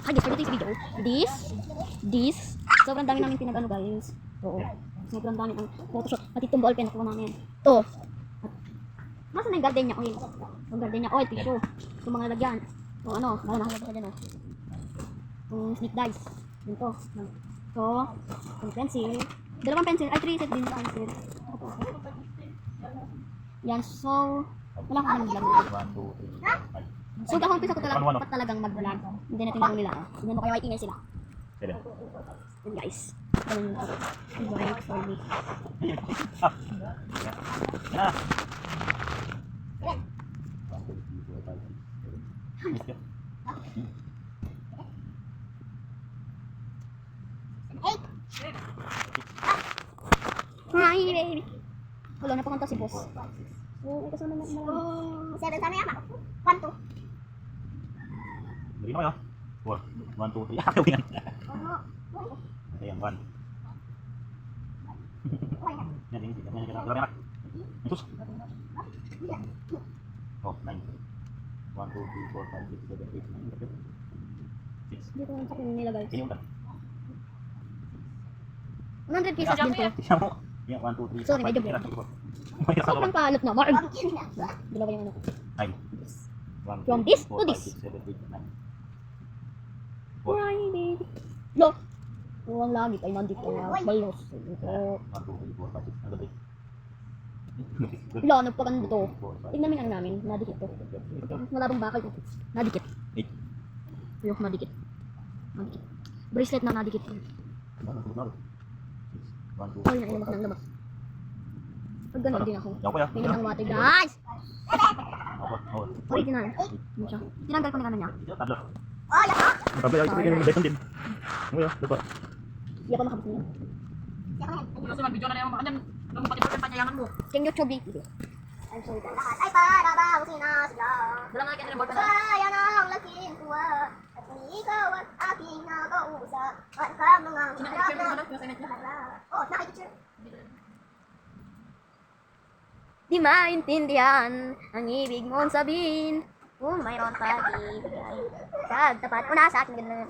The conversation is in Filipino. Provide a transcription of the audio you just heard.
Ay, guys, for today's video, this, sobrang dami namin pinag-ano guys. Oo. Sobrang dami ang Photoshop. Pati itong ballpen nakuha namin. Ito. Masa na yung gardenia oil? Yung gardenia oil, tissue. Itong mga lagyan. O ano, nalagyan ka dyan o. Itong snake dice. Yun to. Ito. Itong pencil. Dalawang pencil. Ay, 3 set din sa pencil. Yan, so, wala ko naman vlog. So, ako umpisa ko talagang mag-vlog. Hindi natin gawin nila. Tignan mo kaya may ingay sila. Yan guys. Ganun ako. Wait for me. Hi baby. Wala na pakanta si boss. Oo, kasama na naman. 7 sana yama. 1, 2. Beri naman yun. 4, 1, 2, 3. Ayaw yan. Ayan, 1. Yan, ini. Yan, kita. Lari anak. Sus. Oh, 9. 1, 2, 3, 4, 5, 6, 7, 8, 9. 6. Dito ang sakin nilagay. Ini udah. 100 pieces din to. Tingnan mo. Yan, 1, 2, 3, 4, 5, 6, 7, 8, 9. Sobrang paalot na. Marg. Dalawa yung ano. 9. From this to this. 7, 8, 9. Hi baby. Lo. Ang langit ay nandito na. Balos. Ito. 1, 2, 3, 4, 5, 6. Ang gabi. Wala, nagpakanda to. Tignan mo yung ano namin. Nadikit to. Wala bang bakal to. Nadikit. 8. Ayok, nadikit. Nadikit. Bracelet na nadikit. 1, 2, Ay, nailamak ng labas. Pag ganun din ako. Yaw ko ya. Tingnan ang mati, guys! Ako. Original. Ano siya? Tinanggal ko na niya. Tablo. Ang tablo, ay yung beton din. Ano yun? Diba? Hindi ako makabot niya. Kasi mag-video na yung mga nung pati po yung panyayangan mo. King YouTube video. I'm sorry guys. Ay para bang sinasla. Dala nga kita ng ballpen. Kaya ng laking tuwa. At kung ikaw at aking nakausap. At ang mga Sinakit mo na yung assignment niya. Oh, nakikipicture. Di maintindihan ang ibig mong sabihin. Kung mayroon pag-ibigay. Kagtapat mo na sa akin. Ganun.